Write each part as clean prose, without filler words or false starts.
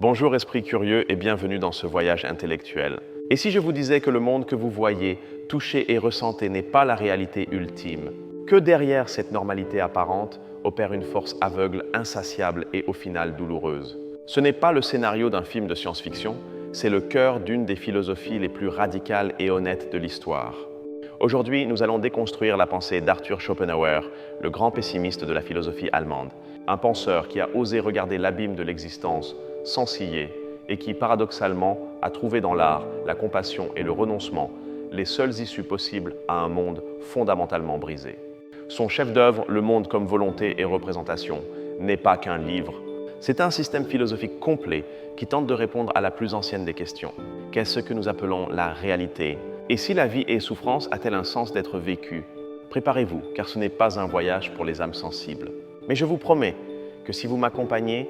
Bonjour esprit curieux et bienvenue dans ce voyage intellectuel. Et si je vous disais que le monde que vous voyez, touchez et ressentez n'est pas la réalité ultime, que derrière cette normalité apparente opère une force aveugle, insatiable et au final douloureuse. Ce n'est pas le scénario d'un film de science-fiction, c'est le cœur d'une des philosophies les plus radicales et honnêtes de l'histoire. Aujourd'hui, nous allons déconstruire la pensée d'Arthur Schopenhauer, le grand pessimiste de la philosophie allemande. Un penseur qui a osé regarder l'abîme de l'existence sans ciller et qui, paradoxalement, a trouvé dans l'art, la compassion et le renoncement les seules issues possibles à un monde fondamentalement brisé. Son chef-d'œuvre, Le monde comme volonté et représentation, n'est pas qu'un livre. C'est un système philosophique complet qui tente de répondre à la plus ancienne des questions. Qu'est-ce que nous appelons la réalité ? Et si la vie est souffrance, a-t-elle un sens d'être vécue ? Préparez-vous, car ce n'est pas un voyage pour les âmes sensibles. Mais je vous promets que si vous m'accompagnez,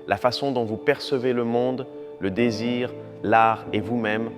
la façon dont vous percevez le monde, le désir, l'art et vous-même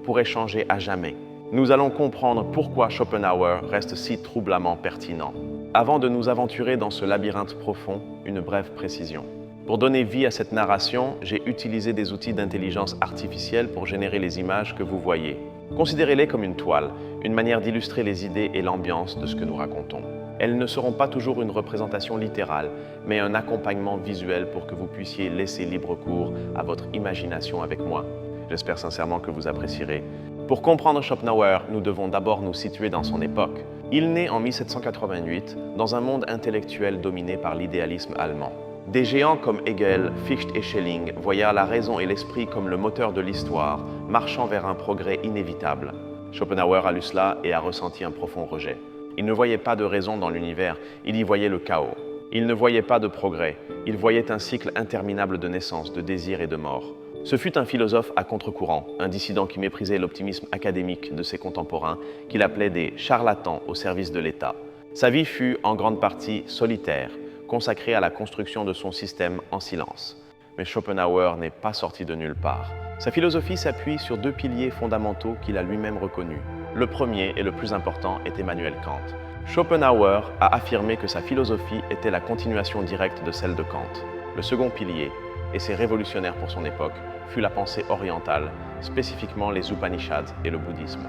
pourraient changer à jamais. Nous allons comprendre pourquoi Schopenhauer reste si troublamment pertinent. Avant de nous aventurer dans ce labyrinthe profond, une brève précision. Pour donner vie à cette narration, j'ai utilisé des outils d'intelligence artificielle pour générer les images que vous voyez. Considérez-les comme une toile, une manière d'illustrer les idées et l'ambiance de ce que nous racontons. Elles ne seront pas toujours une représentation littérale, mais un accompagnement visuel pour que vous puissiez laisser libre cours à votre imagination avec moi. J'espère sincèrement que vous apprécierez. Pour comprendre Schopenhauer, nous devons d'abord nous situer dans son époque. Il naît en 1788 dans un monde intellectuel dominé par l'idéalisme allemand. Des géants comme Hegel, Fichte et Schelling voyaient la raison et l'esprit comme le moteur de l'histoire, marchant vers un progrès inévitable. Schopenhauer a lu cela et a ressenti un profond rejet. Il ne voyait pas de raison dans l'univers, il y voyait le chaos. Il ne voyait pas de progrès, il voyait un cycle interminable de naissance, de désir et de mort. Ce fut un philosophe à contre-courant, un dissident qui méprisait l'optimisme académique de ses contemporains, qu'il appelait des charlatans au service de l'État. Sa vie fut en grande partie solitaire, consacrée à la construction de son système en silence. Mais Schopenhauer n'est pas sorti de nulle part. Sa philosophie s'appuie sur deux piliers fondamentaux qu'il a lui-même reconnus. Le premier et le plus important est Emmanuel Kant. Schopenhauer a affirmé que sa philosophie était la continuation directe de celle de Kant. Le second pilier, et c'est révolutionnaire pour son époque, fut la pensée orientale, spécifiquement les Upanishads et le bouddhisme.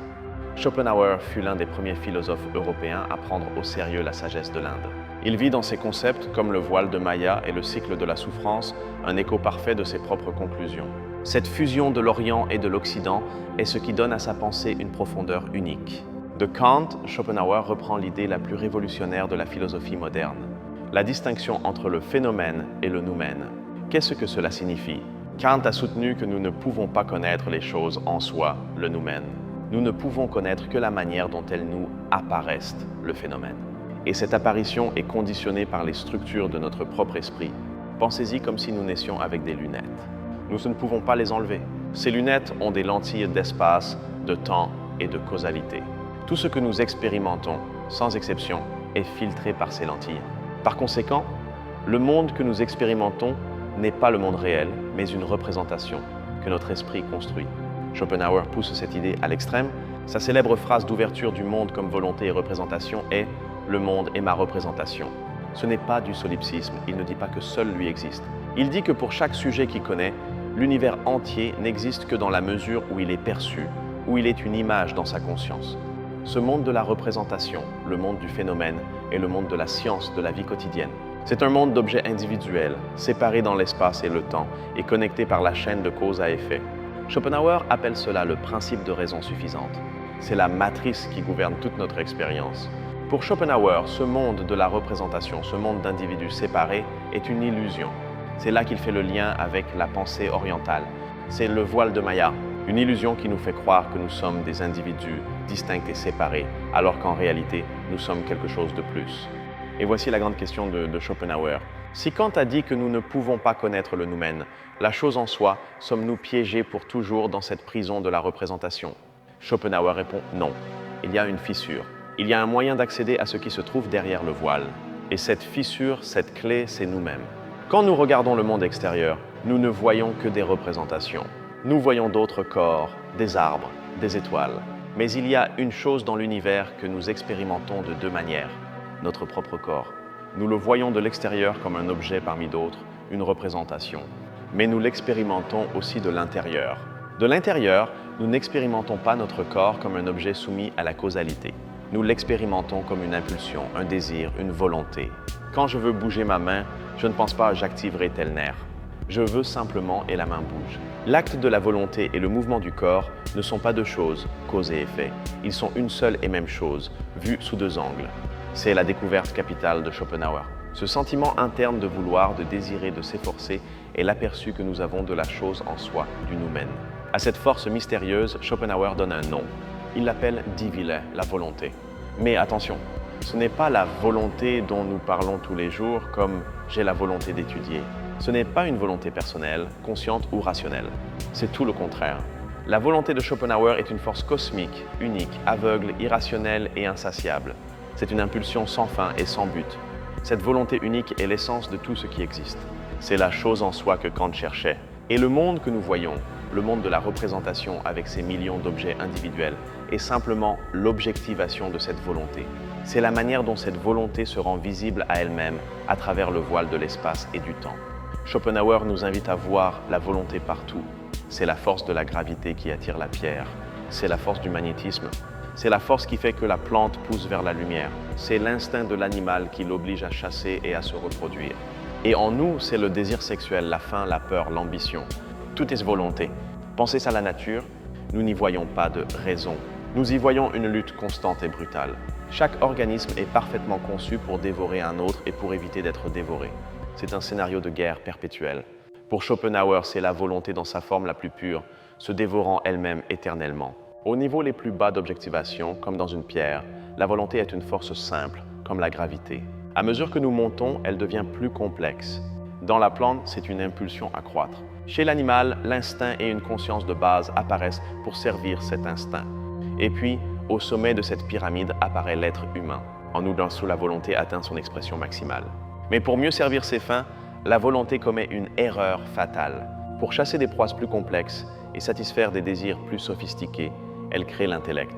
Schopenhauer fut l'un des premiers philosophes européens à prendre au sérieux la sagesse de l'Inde. Il vit dans ses concepts, comme le voile de Maya et le cycle de la souffrance, un écho parfait de ses propres conclusions. Cette fusion de l'Orient et de l'Occident est ce qui donne à sa pensée une profondeur unique. De Kant, Schopenhauer reprend l'idée la plus révolutionnaire de la philosophie moderne, la distinction entre le phénomène et le noumen. Qu'est-ce que cela signifie ? Kant a soutenu que nous ne pouvons pas connaître les choses en soi, le noumen. Nous ne pouvons connaître que la manière dont elles nous apparaissent, le phénomène. Et cette apparition est conditionnée par les structures de notre propre esprit. Pensez-y comme si nous naissions avec des lunettes. Nous ne pouvons pas les enlever. Ces lunettes ont des lentilles d'espace, de temps et de causalité. Tout ce que nous expérimentons, sans exception, est filtré par ces lentilles. Par conséquent, le monde que nous expérimentons n'est pas le monde réel, mais une représentation que notre esprit construit. Schopenhauer pousse cette idée à l'extrême. Sa célèbre phrase d'ouverture du monde comme volonté et représentation est « Le monde est ma représentation ». Ce n'est pas du solipsisme, il ne dit pas que seul lui existe. Il dit que pour chaque sujet qu'il connaît, l'univers entier n'existe que dans la mesure où il est perçu, où il est une image dans sa conscience. Ce monde de la représentation, le monde du phénomène, est le monde de la science, de la vie quotidienne. C'est un monde d'objets individuels, séparés dans l'espace et le temps, et connectés par la chaîne de cause à effet. Schopenhauer appelle cela le principe de raison suffisante. C'est la matrice qui gouverne toute notre expérience. Pour Schopenhauer, ce monde de la représentation, ce monde d'individus séparés, est une illusion. C'est là qu'il fait le lien avec la pensée orientale. C'est le voile de Maya, une illusion qui nous fait croire que nous sommes des individus distincts et séparés, alors qu'en réalité, nous sommes quelque chose de plus. Et voici la grande question de Schopenhauer. Si Kant a dit que nous ne pouvons pas connaître le noumen, la chose en soi, sommes-nous piégés pour toujours dans cette prison de la représentation ? Schopenhauer répond non. Il y a une fissure. Il y a un moyen d'accéder à ce qui se trouve derrière le voile. Et cette fissure, cette clé, c'est nous-mêmes. Quand nous regardons le monde extérieur, nous ne voyons que des représentations. Nous voyons d'autres corps, des arbres, des étoiles. Mais il y a une chose dans l'univers que nous expérimentons de deux manières. Notre propre corps. Nous le voyons de l'extérieur comme un objet parmi d'autres, une représentation. mais nous l'expérimentons aussi de l'intérieur. De l'intérieur, nous n'expérimentons pas notre corps comme un objet soumis à la causalité. Nous l'expérimentons comme une impulsion, un désir, une volonté. Quand je veux bouger ma main, je ne pense pas « j'activerai tel nerf ». Je veux simplement et la main bouge. L'acte de la volonté et le mouvement du corps ne sont pas deux choses, cause et effet. Ils sont une seule et même chose, vue sous deux angles. C'est la découverte capitale de Schopenhauer. Ce sentiment interne de vouloir, de désirer, de s'efforcer est l'aperçu que nous avons de la chose en soi, du noumen. À cette force mystérieuse, Schopenhauer donne un nom. Il l'appelle Die Wille, la volonté. Mais attention, ce n'est pas la volonté dont nous parlons tous les jours comme « j'ai la volonté d'étudier ». Ce n'est pas une volonté personnelle, consciente ou rationnelle. C'est tout le contraire. La volonté de Schopenhauer est une force cosmique, unique, aveugle, irrationnelle et insatiable. C'est une impulsion sans fin et sans but. Cette volonté unique est l'essence de tout ce qui existe. C'est la chose en soi que Kant cherchait. Et le monde que nous voyons, le monde de la représentation avec ses millions d'objets individuels, est simplement l'objectivation de cette volonté. C'est la manière dont cette volonté se rend visible à elle-même à travers le voile de l'espace et du temps. Schopenhauer nous invite à voir la volonté partout. C'est la force de la gravité qui attire la pierre. C'est la force du magnétisme. C'est la force qui fait que la plante pousse vers la lumière. C'est l'instinct de l'animal qui l'oblige à chasser et à se reproduire. Et en nous, c'est le désir sexuel, la faim, la peur, l'ambition. Tout est volonté. Pensez à la nature, nous n'y voyons pas de raison. Nous y voyons une lutte constante et brutale. Chaque organisme est parfaitement conçu pour dévorer un autre et pour éviter d'être dévoré. C'est un scénario de guerre perpétuelle. Pour Schopenhauer, c'est la volonté dans sa forme la plus pure, se dévorant elle-même éternellement. Au niveau les plus bas d'objectivation, comme dans une pierre, la volonté est une force simple, comme la gravité. À mesure que nous montons, elle devient plus complexe. Dans la plante, c'est une impulsion à croître. Chez l'animal, l'instinct et une conscience de base apparaissent pour servir cet instinct. Et puis, au sommet de cette pyramide apparaît l'être humain, en nous où la volonté atteint son expression maximale. Mais pour mieux servir ses fins, la volonté commet une erreur fatale. Pour chasser des proies plus complexes et satisfaire des désirs plus sophistiqués, elle crée l'intellect.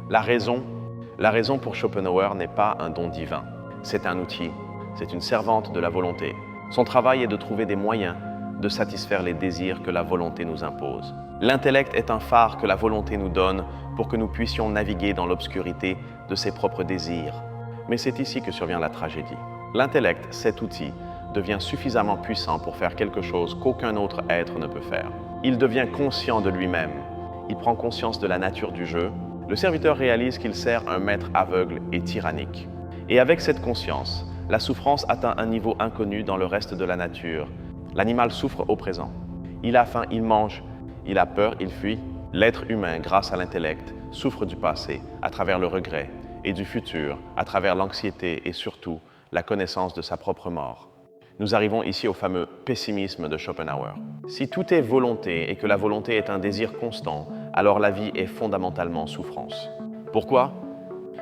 La raison pour Schopenhauer n'est pas un don divin. C'est un outil, c'est une servante de la volonté. Son travail est de trouver des moyens de satisfaire les désirs que la volonté nous impose. L'intellect est un phare que la volonté nous donne pour que nous puissions naviguer dans l'obscurité de ses propres désirs. Mais c'est ici que survient la tragédie. L'intellect, cet outil, devient suffisamment puissant pour faire quelque chose qu'aucun autre être ne peut faire. Il devient conscient de lui-même. Il prend conscience de la nature du jeu. Le serviteur réalise qu'il sert un maître aveugle et tyrannique. Et avec cette conscience, la souffrance atteint un niveau inconnu dans le reste de la nature. L'animal souffre au présent. Il a faim, il mange. Il a peur, il fuit. L'être humain, grâce à l'intellect, souffre du passé, à travers le regret, et du futur, à travers l'anxiété et surtout, la connaissance de sa propre mort. Nous arrivons ici au fameux pessimisme de Schopenhauer. Si tout est volonté et que la volonté est un désir constant, alors la vie est fondamentalement souffrance. Pourquoi?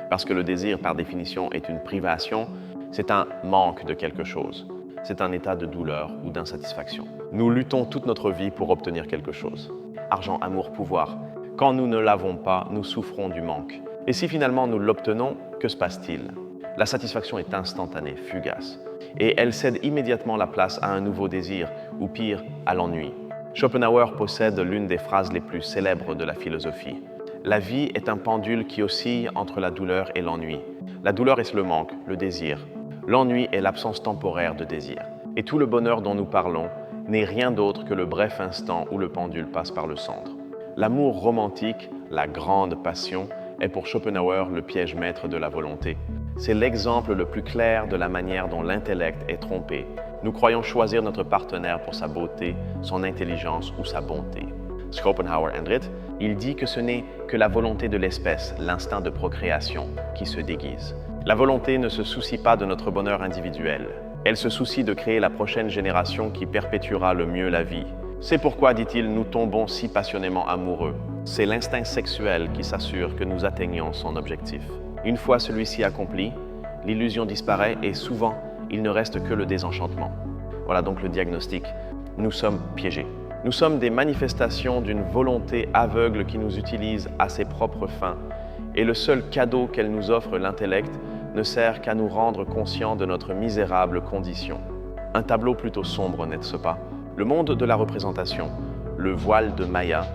Parce que le désir, par définition, est une privation, c'est un manque de quelque chose. C'est un état de douleur ou d'insatisfaction. Nous luttons toute notre vie pour obtenir quelque chose. Argent, amour, pouvoir. Quand nous ne l'avons pas, nous souffrons du manque. Et si finalement nous l'obtenons, que se passe-t-il? La satisfaction est instantanée, fugace, et elle cède immédiatement la place à un nouveau désir, ou pire, à l'ennui. Schopenhauer possède l'une des phrases les plus célèbres de la philosophie. La vie est un pendule qui oscille entre la douleur et l'ennui. La douleur est le manque, le désir. L'ennui est l'absence temporaire de désir. Et tout le bonheur dont nous parlons n'est rien d'autre que le bref instant où le pendule passe par le centre. L'amour romantique, la grande passion, est pour Schopenhauer le piège maître de la volonté. C'est l'exemple le plus clair de la manière dont l'intellect est trompé. Nous croyons choisir notre partenaire pour sa beauté, son intelligence ou sa bonté. Schopenhauer Hendrit, il dit que ce n'est que la volonté de l'espèce, l'instinct de procréation, qui se déguise. La volonté ne se soucie pas de notre bonheur individuel. Elle se soucie de créer la prochaine génération qui perpétuera le mieux la vie. C'est pourquoi, dit-il, nous tombons si passionnément amoureux. C'est l'instinct sexuel qui s'assure que nous atteignons son objectif. Une fois celui-ci accompli, l'illusion disparaît et souvent, il ne reste que le désenchantement. Voilà donc le diagnostic. Nous sommes piégés. Nous sommes des manifestations d'une volonté aveugle qui nous utilise à ses propres fins. Et le seul cadeau qu'elle nous offre, l'intellect, ne sert qu'à nous rendre conscients de notre misérable condition. Un tableau plutôt sombre, n'est-ce pas? Le monde de la représentation, le voile de Maya,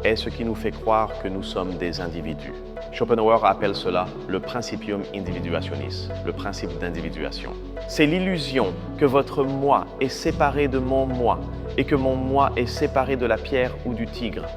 est ce qui nous fait croire que nous sommes des individus. Schopenhauer appelle cela le principium individuationis, le principe d'individuation. C'est l'illusion que votre moi est séparé de mon moi et que mon moi est séparé de la pierre ou du tigre.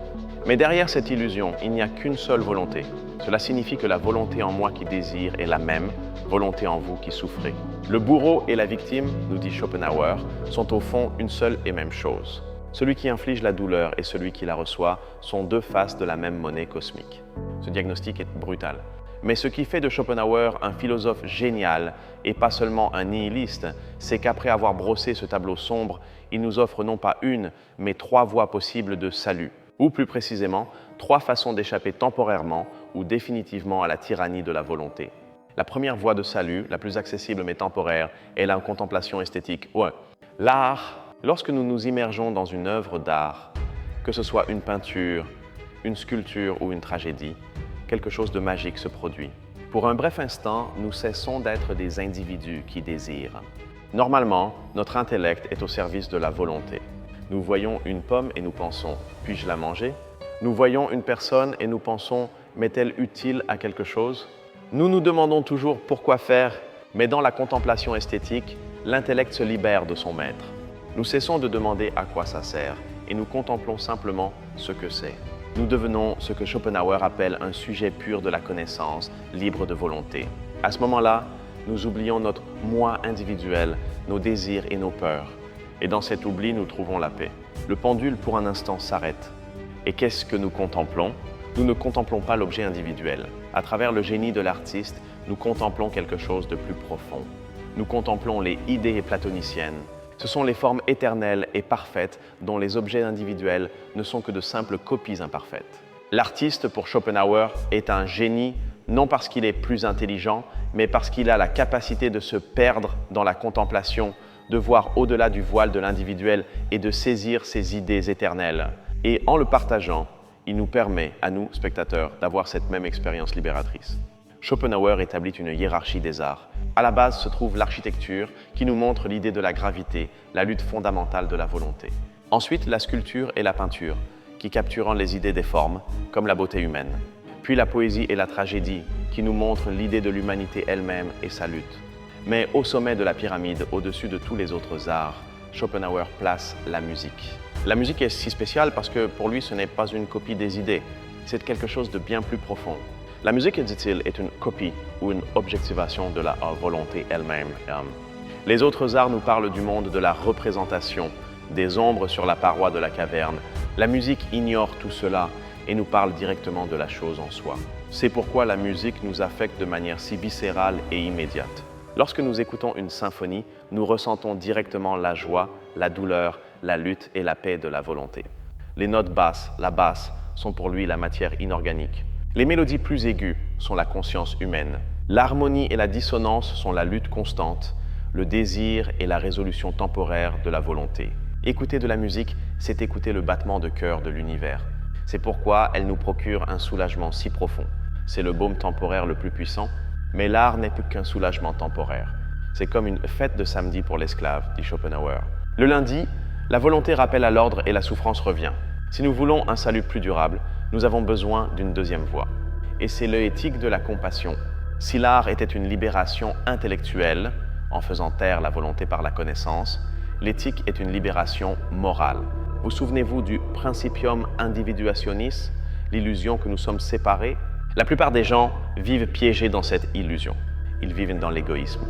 Mais derrière cette illusion, il n'y a qu'une seule volonté. Cela signifie que la volonté en moi qui désire est la même volonté en vous qui souffrez. Le bourreau et la victime, nous dit Schopenhauer, sont au fond une seule et même chose. Celui qui inflige la douleur et celui qui la reçoit sont deux faces de la même monnaie cosmique. Ce diagnostic est brutal. Mais ce qui fait de Schopenhauer un philosophe génial et pas seulement un nihiliste, c'est qu'après avoir brossé ce tableau sombre, il nous offre non pas une, mais 3 voies possibles de salut, ou plus précisément, 3 façons d'échapper temporairement ou définitivement à la tyrannie de la volonté. La première voie de salut, la plus accessible mais temporaire, est la contemplation esthétique. Ouais, l'art. Lorsque nous nous immergeons dans une œuvre d'art, que ce soit une peinture, une sculpture ou une tragédie, quelque chose de magique se produit. Pour un bref instant, nous cessons d'être des individus qui désirent. Normalement, notre intellect est au service de la volonté. Nous voyons une pomme et nous pensons « puis-je la manger ?» Nous voyons une personne et nous pensons « m'est-elle utile à quelque chose ?» Nous nous demandons toujours pourquoi faire, mais dans la contemplation esthétique, l'intellect se libère de son maître. Nous cessons de demander à quoi ça sert et nous contemplons simplement ce que c'est. Nous devenons ce que Schopenhauer appelle un sujet pur de la connaissance, libre de volonté. À ce moment-là, nous oublions notre moi individuel, nos désirs et nos peurs. Et dans cet oubli, nous trouvons la paix. Le pendule, pour un instant, s'arrête. Et qu'est-ce que nous contemplons? Nous ne contemplons pas l'objet individuel. À travers le génie de l'artiste, nous contemplons quelque chose de plus profond. Nous contemplons les idées platoniciennes. Ce sont les formes éternelles et parfaites dont les objets individuels ne sont que de simples copies imparfaites. L'artiste, pour Schopenhauer, est un génie, non parce qu'il est plus intelligent, mais parce qu'il a la capacité de se perdre dans la contemplation, de voir au-delà du voile de l'individuel et de saisir ses idées éternelles. Et en le partageant, il nous permet, à nous, spectateurs, d'avoir cette même expérience libératrice. Schopenhauer établit une hiérarchie des arts. À la base se trouve l'architecture qui nous montre l'idée de la gravité, la lutte fondamentale de la volonté. Ensuite, la sculpture et la peinture, qui capturent les idées des formes, comme la beauté humaine. Puis la poésie et la tragédie, qui nous montrent l'idée de l'humanité elle-même et sa lutte. Mais au sommet de la pyramide, au-dessus de tous les autres arts, Schopenhauer place la musique. La musique est si spéciale parce que pour lui, ce n'est pas une copie des idées, c'est quelque chose de bien plus profond. La musique, dit-il, est une copie ou une objectivation de la volonté elle-même. Les autres arts nous parlent du monde de la représentation, des ombres sur la paroi de la caverne. La musique ignore tout cela et nous parle directement de la chose en soi. C'est pourquoi la musique nous affecte de manière si viscérale et immédiate. Lorsque nous écoutons une symphonie, nous ressentons directement la joie, la douleur, la lutte et la paix de la volonté. Les notes basses, la basse, sont pour lui la matière inorganique. Les mélodies plus aiguës sont la conscience humaine. L'harmonie et la dissonance sont la lutte constante, le désir et la résolution temporaire de la volonté. Écouter de la musique, c'est écouter le battement de cœur de l'univers. C'est pourquoi elle nous procure un soulagement si profond. C'est le baume temporaire le plus puissant, mais l'art n'est plus qu'un soulagement temporaire. C'est comme une fête de samedi pour l'esclave, dit Schopenhauer. Le lundi, la volonté rappelle à l'ordre et la souffrance revient. Si nous voulons un salut plus durable, nous avons besoin d'une deuxième voie. Et c'est l'éthique de la compassion. Si l'art était une libération intellectuelle, en faisant taire la volonté par la connaissance, l'éthique est une libération morale. Vous souvenez-vous du principium individuationis, l'illusion que nous sommes séparés? La plupart des gens vivent piégés dans cette illusion. Ils vivent dans l'égoïsme.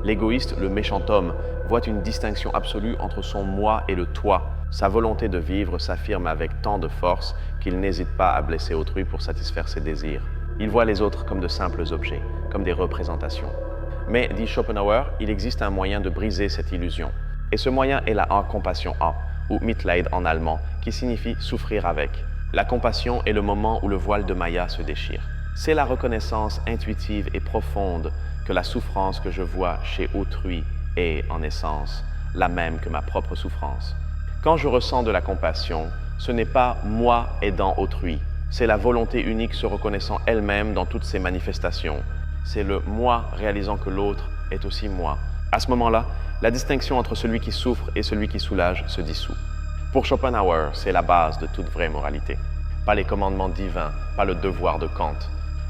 L'égoïste, le méchant homme, voit une distinction absolue entre son moi et le toi. Sa volonté de vivre s'affirme avec tant de force qu'il n'hésite pas à blesser autrui pour satisfaire ses désirs. Il voit les autres comme de simples objets, comme des représentations. Mais, dit Schopenhauer, il existe un moyen de briser cette illusion. Et ce moyen est la compassion, ou Mitleid en allemand, qui signifie souffrir avec. La compassion est le moment où le voile de Maya se déchire. C'est la reconnaissance intuitive et profonde que la souffrance que je vois chez autrui est, en essence, la même que ma propre souffrance. Quand je ressens de la compassion, ce n'est pas moi aidant autrui, c'est la volonté unique se reconnaissant elle-même dans toutes ses manifestations. C'est le moi réalisant que l'autre est aussi moi. À ce moment-là, la distinction entre celui qui souffre et celui qui soulage se dissout. Pour Schopenhauer, c'est la base de toute vraie moralité. Pas les commandements divins, pas le devoir de Kant.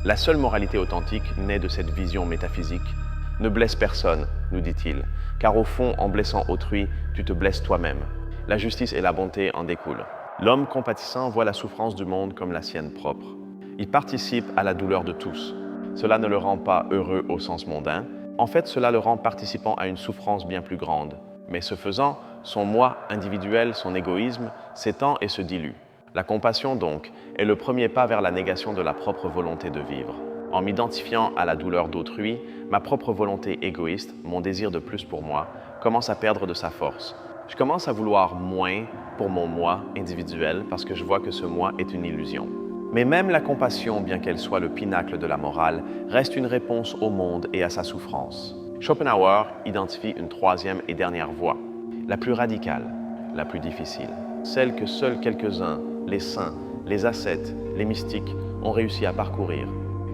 La seule moralité authentique naît de cette vision métaphysique. Ne blesse personne, nous dit-il, car au fond, en blessant autrui, tu te blesses toi-même. La justice et la bonté en découlent. L'homme compatissant voit la souffrance du monde comme la sienne propre. Il participe à la douleur de tous. Cela ne le rend pas heureux au sens mondain. En fait, cela le rend participant à une souffrance bien plus grande. Mais ce faisant, son moi individuel, son égoïsme, s'étend et se dilue. La compassion, donc, est le premier pas vers la négation de la propre volonté de vivre. En m'identifiant à la douleur d'autrui, ma propre volonté égoïste, mon désir de plus pour moi, commence à perdre de sa force. Je commence à vouloir moins pour mon moi individuel parce que je vois que ce moi est une illusion. Mais même la compassion, bien qu'elle soit le pinacle de la morale, reste une réponse au monde et à sa souffrance. Schopenhauer identifie une troisième et dernière voie, la plus radicale, la plus difficile, celle que seuls quelques-uns, les saints, les ascètes, les mystiques, ont réussi à parcourir.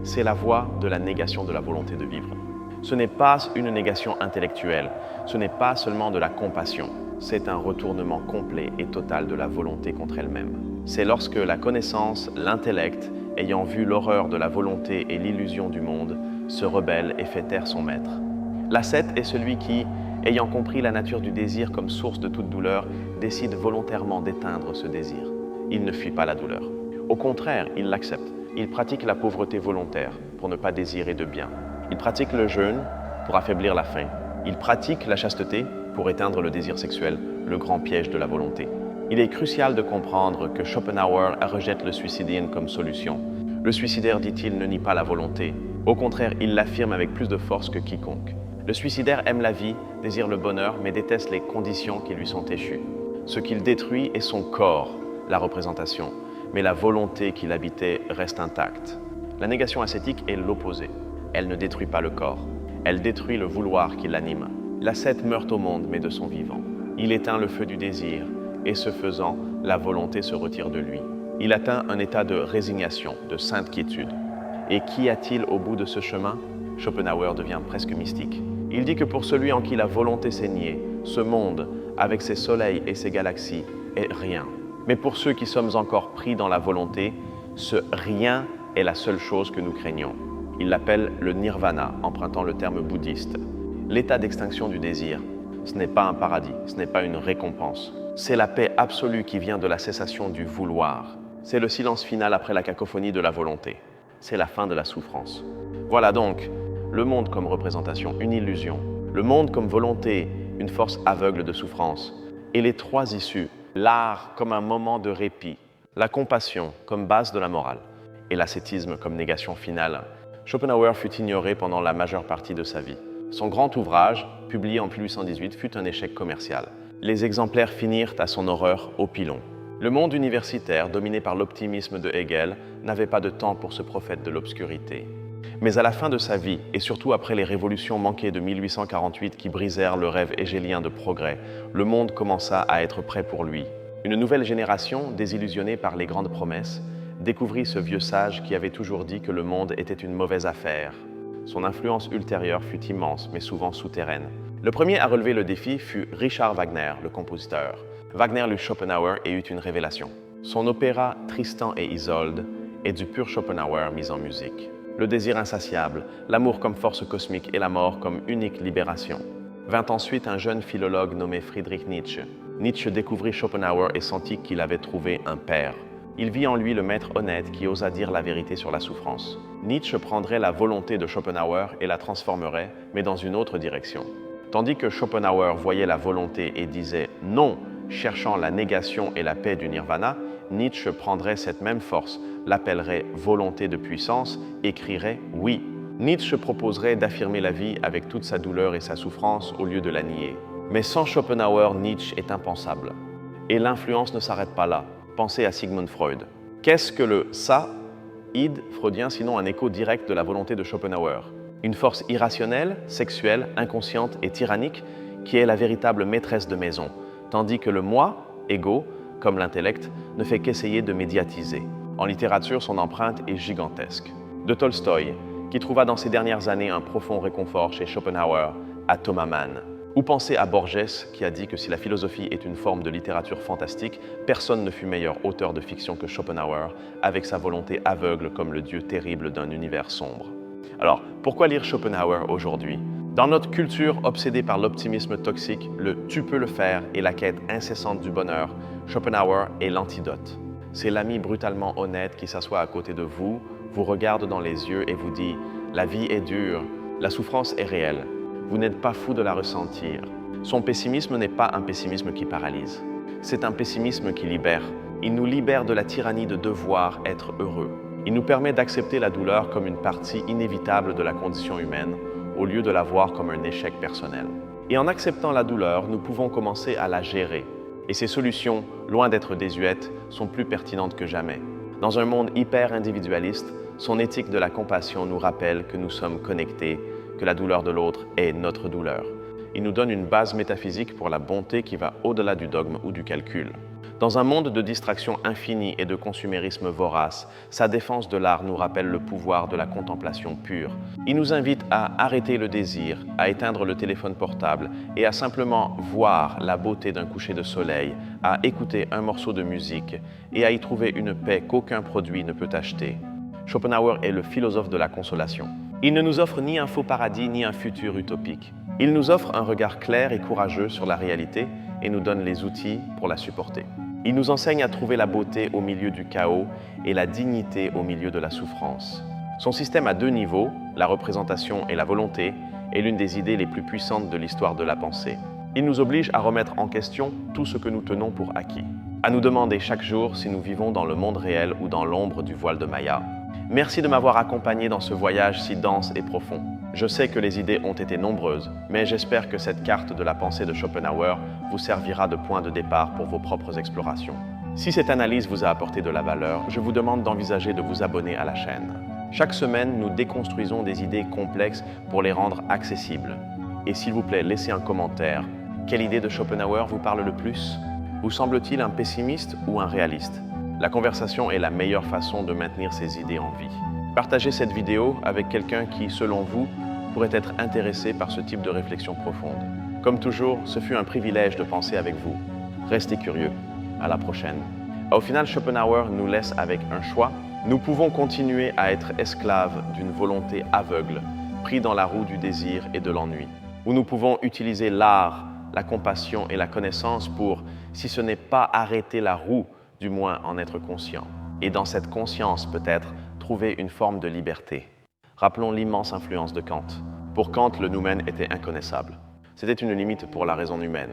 C'est la voie de la négation de la volonté de vivre. Ce n'est pas une négation intellectuelle, ce n'est pas seulement de la compassion, c'est un retournement complet et total de la volonté contre elle-même. C'est lorsque la connaissance, l'intellect, ayant vu l'horreur de la volonté et l'illusion du monde, se rebelle et fait taire son maître. L'ascète est celui qui, ayant compris la nature du désir comme source de toute douleur, décide volontairement d'éteindre ce désir. Il ne fuit pas la douleur. Au contraire, il l'accepte. Il pratique la pauvreté volontaire pour ne pas désirer de bien. Il pratique le jeûne pour affaiblir la faim. Il pratique la chasteté pour éteindre le désir sexuel, le grand piège de la volonté. Il est crucial de comprendre que Schopenhauer rejette le suicidien comme solution. Le suicidaire, dit-il, ne nie pas la volonté. Au contraire, il l'affirme avec plus de force que quiconque. Le suicidaire aime la vie, désire le bonheur, mais déteste les conditions qui lui sont échues. Ce qu'il détruit est son corps, la représentation, mais la volonté qui l'habitait reste intacte. La négation ascétique est l'opposé. Elle ne détruit pas le corps, elle détruit le vouloir qui l'anime. L'ascète meurt au monde, mais de son vivant. Il éteint le feu du désir, et ce faisant, la volonté se retire de lui. Il atteint un état de résignation, de sainte quiétude. Et qu'y a-t-il au bout de ce chemin? Schopenhauer devient presque mystique. Il dit que pour celui en qui la volonté s'est niée, ce monde, avec ses soleils et ses galaxies, est rien. Mais pour ceux qui sommes encore pris dans la volonté, ce rien est la seule chose que nous craignons. Il l'appelle le nirvana, empruntant le terme bouddhiste. L'état d'extinction du désir, ce n'est pas un paradis, ce n'est pas une récompense. C'est la paix absolue qui vient de la cessation du vouloir. C'est le silence final après la cacophonie de la volonté. C'est la fin de la souffrance. Voilà donc, le monde comme représentation, une illusion. Le monde comme volonté, une force aveugle de souffrance. Et les trois issues, l'art comme un moment de répit, la compassion comme base de la morale, et l'ascétisme comme négation finale. Schopenhauer fut ignoré pendant la majeure partie de sa vie. Son grand ouvrage, publié en 1818, fut un échec commercial. Les exemplaires finirent à son horreur au pilon. Le monde universitaire, dominé par l'optimisme de Hegel, n'avait pas de temps pour ce prophète de l'obscurité. Mais à la fin de sa vie, et surtout après les révolutions manquées de 1848 qui brisèrent le rêve hégélien de progrès, le monde commença à être prêt pour lui. Une nouvelle génération, désillusionnée par les grandes promesses, découvrit ce vieux sage qui avait toujours dit que le monde était une mauvaise affaire. Son influence ultérieure fut immense, mais souvent souterraine. Le premier à relever le défi fut Richard Wagner, le compositeur. Wagner lut Schopenhauer et eut une révélation. Son opéra Tristan et Isolde est du pur Schopenhauer mis en musique. Le désir insatiable, l'amour comme force cosmique et la mort comme unique libération. Vint ensuite un jeune philologue nommé Friedrich Nietzsche. Nietzsche découvrit Schopenhauer et sentit qu'il avait trouvé un père. Il vit en lui le maître honnête qui osa dire la vérité sur la souffrance. Nietzsche prendrait la volonté de Schopenhauer et la transformerait, mais dans une autre direction. Tandis que Schopenhauer voyait la volonté et disait « non », cherchant la négation et la paix du nirvana, Nietzsche prendrait cette même force, l'appellerait « volonté de puissance », écrirait « oui ». Nietzsche proposerait d'affirmer la vie avec toute sa douleur et sa souffrance au lieu de la nier. Mais sans Schopenhauer, Nietzsche est impensable. Et l'influence ne s'arrête pas là. Pensez à Sigmund Freud. Qu'est-ce que le « ça » id freudien sinon un écho direct de la volonté de Schopenhauer? Une force irrationnelle, sexuelle, inconsciente et tyrannique qui est la véritable maîtresse de maison, tandis que le moi, ego, comme l'intellect, ne fait qu'essayer de médiatiser. En littérature, son empreinte est gigantesque. De Tolstoï, qui trouva dans ses dernières années un profond réconfort chez Schopenhauer, à Thomas Mann. Ou pensez à Borges qui a dit que si la philosophie est une forme de littérature fantastique, personne ne fut meilleur auteur de fiction que Schopenhauer, avec sa volonté aveugle comme le dieu terrible d'un univers sombre. Alors, pourquoi lire Schopenhauer aujourd'hui? Dans notre culture obsédée par l'optimisme toxique, le « tu peux le faire » et la quête incessante du bonheur, Schopenhauer est l'antidote. C'est l'ami brutalement honnête qui s'assoit à côté de vous, vous regarde dans les yeux et vous dit « La vie est dure, la souffrance est réelle, vous n'êtes pas fou de la ressentir ». Son pessimisme n'est pas un pessimisme qui paralyse, c'est un pessimisme qui libère. Il nous libère de la tyrannie de devoir être heureux. Il nous permet d'accepter la douleur comme une partie inévitable de la condition humaine, au lieu de la voir comme un échec personnel. Et en acceptant la douleur, nous pouvons commencer à la gérer. Et ces solutions, loin d'être désuètes, sont plus pertinentes que jamais. Dans un monde hyper individualiste, son éthique de la compassion nous rappelle que nous sommes connectés, que la douleur de l'autre est notre douleur. Il nous donne une base métaphysique pour la bonté qui va au-delà du dogme ou du calcul. Dans un monde de distraction infinie et de consumérisme vorace, sa défense de l'art nous rappelle le pouvoir de la contemplation pure. Il nous invite à arrêter le désir, à éteindre le téléphone portable et à simplement voir la beauté d'un coucher de soleil, à écouter un morceau de musique et à y trouver une paix qu'aucun produit ne peut acheter. Schopenhauer est le philosophe de la consolation. Il ne nous offre ni un faux paradis ni un futur utopique. Il nous offre un regard clair et courageux sur la réalité et nous donne les outils pour la supporter. Il nous enseigne à trouver la beauté au milieu du chaos et la dignité au milieu de la souffrance. Son système à deux niveaux, la représentation et la volonté, est l'une des idées les plus puissantes de l'histoire de la pensée. Il nous oblige à remettre en question tout ce que nous tenons pour acquis, à nous demander chaque jour si nous vivons dans le monde réel ou dans l'ombre du voile de Maya. Merci de m'avoir accompagné dans ce voyage si dense et profond. Je sais que les idées ont été nombreuses, mais j'espère que cette carte de la pensée de Schopenhauer vous servira de point de départ pour vos propres explorations. Si cette analyse vous a apporté de la valeur, je vous demande d'envisager de vous abonner à la chaîne. Chaque semaine, nous déconstruisons des idées complexes pour les rendre accessibles. Et s'il vous plaît, laissez un commentaire. Quelle idée de Schopenhauer vous parle le plus? Vous semble-t-il un pessimiste ou un réaliste? La conversation est la meilleure façon de maintenir ces idées en vie. Partagez cette vidéo avec quelqu'un qui, selon vous, pourrait être intéressé par ce type de réflexion profonde. Comme toujours, ce fut un privilège de penser avec vous. Restez curieux. À la prochaine. Au final, Schopenhauer nous laisse avec un choix. Nous pouvons continuer à être esclaves d'une volonté aveugle, pris dans la roue du désir et de l'ennui. Ou nous pouvons utiliser l'art, la compassion et la connaissance pour, si ce n'est pas arrêter la roue, du moins en être conscient. Et dans cette conscience, peut-être, trouver une forme de liberté. Rappelons l'immense influence de Kant. Pour Kant, le noumen était inconnaissable. C'était une limite pour la raison humaine.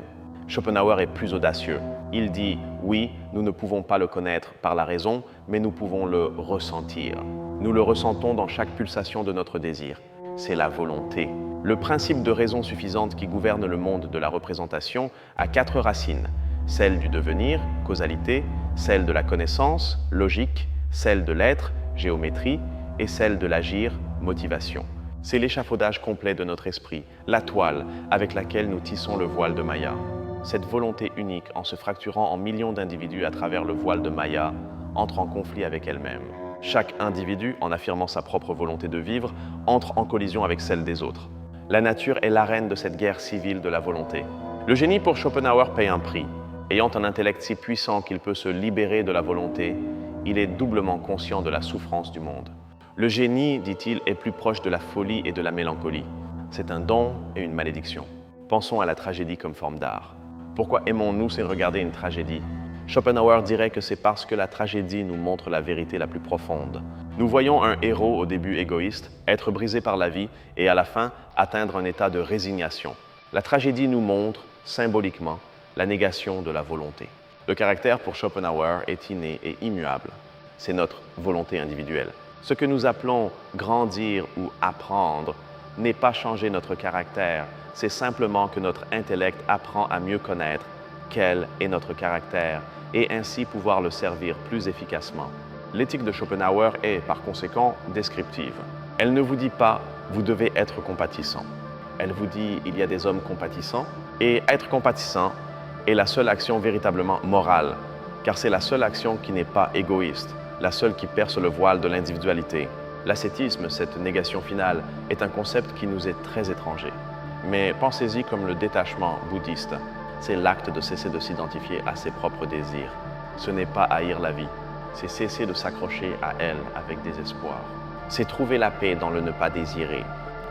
Schopenhauer est plus audacieux. Il dit « Oui, nous ne pouvons pas le connaître par la raison, mais nous pouvons le ressentir. Nous le ressentons dans chaque pulsation de notre désir. C'est la volonté. Le principe de raison suffisante qui gouverne le monde de la représentation a 4 racines. Celle du devenir, causalité, celle de la connaissance, logique, celle de l'être, géométrie, et celle de l'agir, motivation. C'est l'échafaudage complet de notre esprit, la toile avec laquelle nous tissons le voile de Maya. Cette volonté unique, en se fracturant en millions d'individus à travers le voile de Maya, entre en conflit avec elle-même. Chaque individu, en affirmant sa propre volonté de vivre, entre en collision avec celle des autres. La nature est l'arène de cette guerre civile de la volonté. Le génie pour Schopenhauer paye un prix. Ayant un intellect si puissant qu'il peut se libérer de la volonté, il est doublement conscient de la souffrance du monde. Le génie, dit-il, est plus proche de la folie et de la mélancolie. C'est un don et une malédiction. Pensons à la tragédie comme forme d'art. Pourquoi aimons-nous c'est regarder une tragédie? Schopenhauer dirait que c'est parce que la tragédie nous montre la vérité la plus profonde. Nous voyons un héros au début égoïste, être brisé par la vie et à la fin atteindre un état de résignation. La tragédie nous montre, symboliquement, la négation de la volonté. Le caractère pour Schopenhauer est inné et immuable. C'est notre volonté individuelle. Ce que nous appelons grandir ou apprendre n'est pas changer notre caractère, c'est simplement que notre intellect apprend à mieux connaître quel est notre caractère et ainsi pouvoir le servir plus efficacement. L'éthique de Schopenhauer est, par conséquent, descriptive. Elle ne vous dit pas « vous devez être compatissant ». Elle vous dit « il y a des hommes compatissants » et être compatissant est la seule action véritablement morale, car c'est la seule action qui n'est pas égoïste, la seule qui perce le voile de l'individualité. L'ascétisme, cette négation finale, est un concept qui nous est très étranger. mais pensez-y comme le détachement bouddhiste. C'est l'acte de cesser de s'identifier à ses propres désirs. Ce n'est pas haïr la vie, c'est cesser de s'accrocher à elle avec désespoir. C'est trouver la paix dans le ne pas désirer.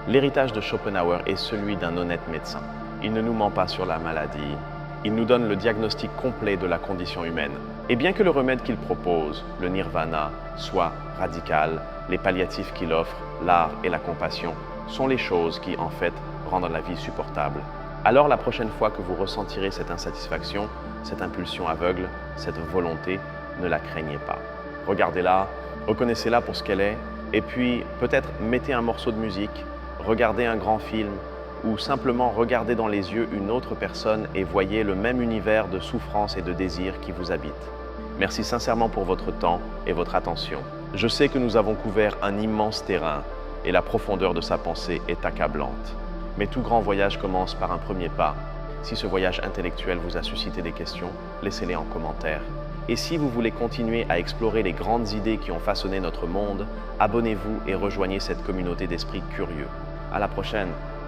L'héritage de Schopenhauer est celui d'un honnête médecin. Il ne nous ment pas sur la maladie. Il nous donne le diagnostic complet de la condition humaine. Et bien que le remède qu'il propose, le nirvana, soit radical, les palliatifs qu'il offre, l'art et la compassion, sont les choses qui, en fait, rendent la vie supportable. Alors la prochaine fois que vous ressentirez cette insatisfaction, cette impulsion aveugle, cette volonté, ne la craignez pas. Regardez-la, reconnaissez-la pour ce qu'elle est, et puis peut-être mettez un morceau de musique, regardez un grand film, ou simplement regardez dans les yeux une autre personne et voyez le même univers de souffrance et de désir qui vous habite. Merci sincèrement pour votre temps et votre attention. Je sais que nous avons couvert un immense terrain et la profondeur de sa pensée est accablante. Mais tout grand voyage commence par un premier pas. Si ce voyage intellectuel vous a suscité des questions, laissez-les en commentaire. Et si vous voulez continuer à explorer les grandes idées qui ont façonné notre monde, abonnez-vous et rejoignez cette communauté d'esprits curieux. À la prochaine!